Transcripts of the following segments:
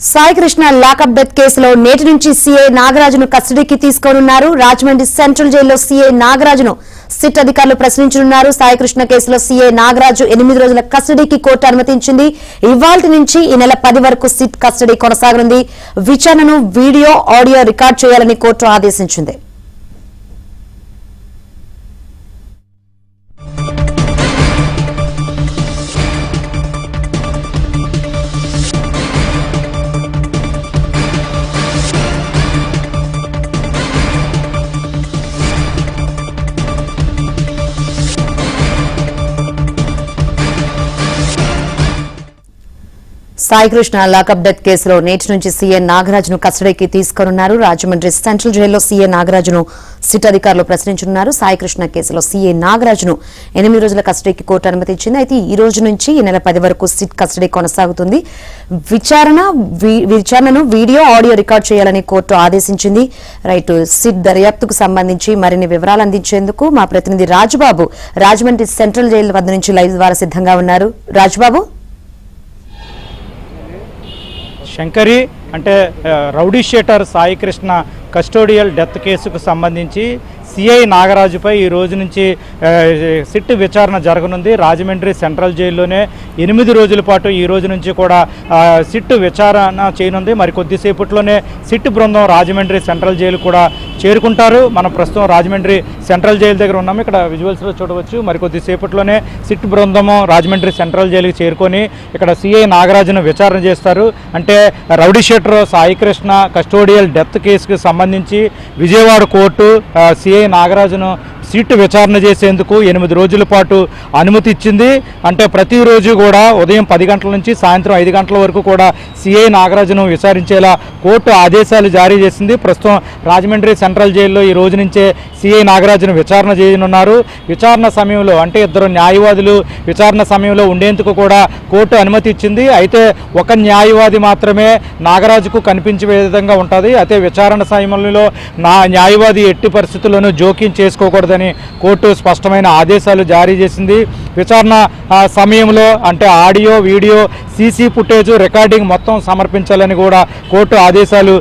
Sai Krishna lockup death కేసులో నేటి నుంచి సీఐ నాగరాజును కస్టడీకి తీసుకోనున్నారు. రాజమండ్రి సెంట్రల్ జైల్లో సీఐ నాగరాజును సిట్ అధికారులు ప్రశ్నించనున్నారు. సాయి కృష్ణ కేసులో సీఐ నాగరాజు 8 రోజుల కస్టడీకి కోర్టు అనుమతించింది. ఇవాల్టి నుంచి ఈ నెల 10 వరకు సిట్ కస్టడీ కొనసాగనుంది. విచారణను వీడియో, ఆడియో రికార్డు చేయాలని కోర్టు ఆదేశించింది. సాయి కృష్ణ లాకప్ డెత్ కేసులో నేటి నుంచి సీఏ నాగరాజును కస్టడీకి తీసుకోనున్నారు. రాజమండ్రి సెంట్రల్ జైల్లో సీఏ నాగరాజును సిట్ అధికారులు ప్రశ్నించనున్నారు. సాయి కృష్ణ కేసులో సీఏ నాగరాజును 8 రోజుల కస్టడీకి కోర్టు అనుమతించింది. అయితే ఈ రోజు నుంచి ఈ నెల 10 వరకు సిట్ కస్టడీ కొనసాగుతుంది. విచారణను వీడియో, ఆడియో రికార్డు చేయాలని కోర్టు ఆదేశించింది. రైట్, సిట్ దర్యాప్తుకు సంబంధించి మరిన్ని వివరాలు అందించేందుకు మా ప్రతినిధి రాజుబాబు రాజమండ్రి సెంట్రల్ జైలు వద్ద నుంచి లైవ్ ద్వారా సిద్ధంగా ఉన్నారు. రాజుబాబు, శంకరి అంటే rowdy sheeter Sai Krishna custodial death కేసుకు సంబంధించి సిఐ నాగరాజుపై ఈ రోజు నుంచి సిట్ విచారణ జరగనుంది. రాజమండ్రి సెంట్రల్ జైల్లోనే 8 రోజుల పాటు ఈ రోజు నుంచి కూడా సిట్ విచారణ చేయనుంది. మరి కొద్దిసేపట్లోనే సిట్ బృందం రాజమండ్రి సెంట్రల్ జైలు కూడా చేరుకుంటారు. మనం ప్రస్తుతం రాజమండ్రి సెంట్రల్ జైలు దగ్గర ఉన్నాము. ఇక్కడ విజువల్స్లో చూడవచ్చు. మరి కొద్దిసేపట్లోనే సిట్ బృందము రాజమండ్రి సెంట్రల్ జైలుకి చేరుకొని ఇక్కడ సిఐ నాగరాజును విచారణ చేస్తారు. అంటే rowdy sheeter Sai Krishna custodial death కేసుకు సంబంధించి విజయవాడ కోర్టు సిఐ నాగరాజును సిట్ విచారణ చేసేందుకు 8 రోజుల పాటు అనుమతి ఇచ్చింది. అంటే ప్రతిరోజు కూడా ఉదయం 10 గంటల నుంచి సాయంత్రం 5 గంటల వరకు కూడా సిఐ నాగరాజును విచారించేలా కోర్టు ఆదేశాలు జారీ చేసింది. ప్రస్తుతం రాజమండ్రి సెంట్రల్ జైల్లో ఈ రోజు నుంచే సిఐ నాగరాజును విచారణ చేయనున్నారు. విచారణ సమయంలో అంటే 2 న్యాయవాదులు విచారణ సమయంలో ఉండేందుకు కూడా కోర్టు అనుమతి ఇచ్చింది. అయితే ఒక న్యాయవాది మాత్రమే నాగరాజుకు కనిపించే విధంగా ఉంటుంది. అయితే విచారణ సమయంలో న్యాయవాది ఎట్టి పరిస్థితుల్లోనూ జోక్యం చేసుకోకూడదని కోర్టు స్పష్టమైన ఆదేశాలు జారీ చేసింది. విచారణ సమయంలో అంటే audio, video, CC footage, recording మొత్తం సమర్పించాలని కూడా కోర్టు ఆదేశాలు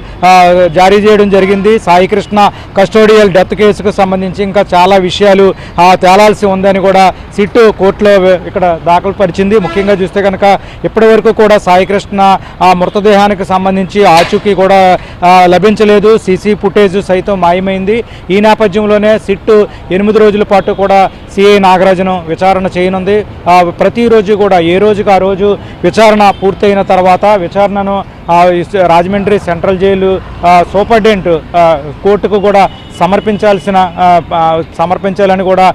జారీ చేయడం జరిగింది. సాయి కృష్ణ కస్టోడియల్ డెత్ కేసుకు సంబంధించి ఇంకా చాలా విషయాలు తేలాల్సి ఉందని కూడా సిట్ కోర్టులో ఇక్కడ దాఖలు పరిచింది. ముఖ్యంగా చూస్తే కనుక ఇప్పటి వరకు కూడా సాయి కృష్ణ మృతదేహానికి సంబంధించి ఆచూకీ కూడా లభించలేదు. సీసీ ఫుటేజ్ సైతం మాయమైంది. ఈ నేపథ్యంలోనే సిట్ 8 రోజుల పాటు కూడా సిఐ నాగరాజును విచారణ చేయనుంది. ప్రతిరోజు కూడా ఏ రోజుకు ఆ రోజు విచారణ పూర్తయిన తర్వాత విచారణను రాజమండ్రి సెంట్రల్ జైలు సూపరింటెండెంట్ కోర్టుకు కూడా సమర్పించాలని కూడా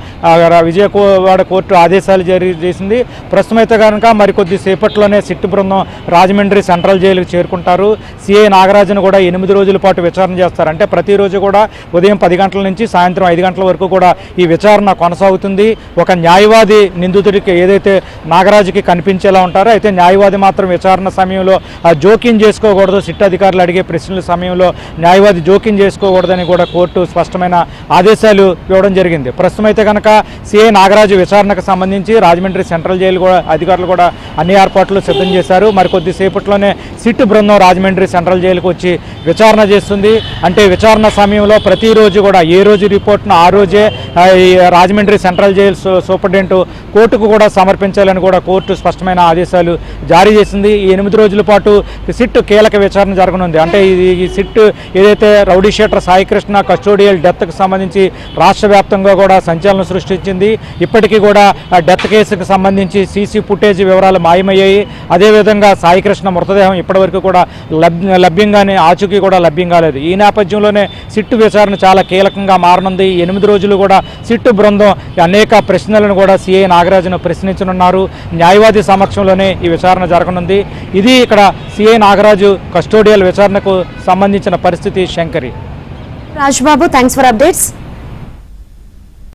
విజయవాడ కోర్టు ఆదేశాలు జారీ చేసింది. ప్రస్తుతం అయితే కనుక మరికొద్ది సేపట్లోనే సిట్ బృందం రాజమండ్రి సెంట్రల్ జైలుకు చేరుకుంటారు. సిఐ నాగరాజును కూడా 8 రోజుల పాటు విచారణ చేస్తారు. అంటే ప్రతిరోజు కూడా ఉదయం 10 గంటల నుంచి సాయంత్రం 5 గంటల వరకు కూడా ఈ విచారణ కొనసాగుతుంది. ఒక న్యాయవాది నిందితుడికి ఏదైతే నాగరాజుకి కనిపించేలా ఉంటారో అయితే న్యాయవాది మాత్రం విచారణ సమయంలో జోక్యం చేసుకోకూడదు. సిట్ అధికారులు అడిగే ప్రశ్నల సమయంలో న్యాయవాది జోక్యం చేసుకోకూడదని కూడా కోర్టు స్పష్టమైన ఆదేశాలు ఇవ్వడం జరిగింది. ప్రస్తుతం అయితే కనుక సిఐ నాగరాజు విచారణకు సంబంధించి రాజమండ్రి సెంట్రల్ జైలు కూడా అధికారులు కూడా అన్ని ఏర్పాట్లు సిద్ధం చేశారు. మరి కొద్దిసేపట్లోనే సిట్ బృందం రాజమండ్రి సెంట్రల్ జైలుకు వచ్చి విచారణ చేస్తుంది. అంటే విచారణ సమయంలో ప్రతిరోజు కూడా ఏ రోజు రిపోర్ట్ను ఆ రోజే రాజమండ్రి సెంట్రల్ జైలు సూపరింటెండెంట్ కోర్టుకు కూడా సమర్పించాలని కూడా కోర్టు స్పష్టమైన ఆదేశాలు జారీ చేసింది. ఈ 8 రోజుల పాటు సిట్ కీలక విచారణ జరగనుంది. అంటే ఈ సిట్ ఏదైతే rowdy sheeter Sai Krishna custodial డెత్కు సంబంధించి రాష్ట్ర వ్యాప్తంగా కూడా సంచలనం సృష్టించింది. ఇప్పటికీ కూడా డెత్ కేసుకు సంబంధించి సీసీ ఫుటేజ్ వివరాలు మాయమయ్యాయి. అదేవిధంగా సాయి కృష్ణ మృతదేహం ఇప్పటివరకు కూడా లభ్యంగానే ఆచూకీ కూడా లభ్యం కాలేదు. ఈ నేపథ్యంలోనే సిట్ విచారణ చాలా కీలకంగా మారనుంది. 8 రోజులు కూడా సిట్ బృందం అనేక ప్రశ్నలను కూడా సిఐ నాగరాజును ప్రశ్నించనున్నారు. న్యాయవాది సమక్షంలోనే ఈ విచారణ జరగనుంది. ఇది ఇక్కడ సిఐ నాగరాజు కస్టోడియల్ విచారణకు సంబంధించిన పరిస్థితి. Shankari, Rajbabu, thanks for updates.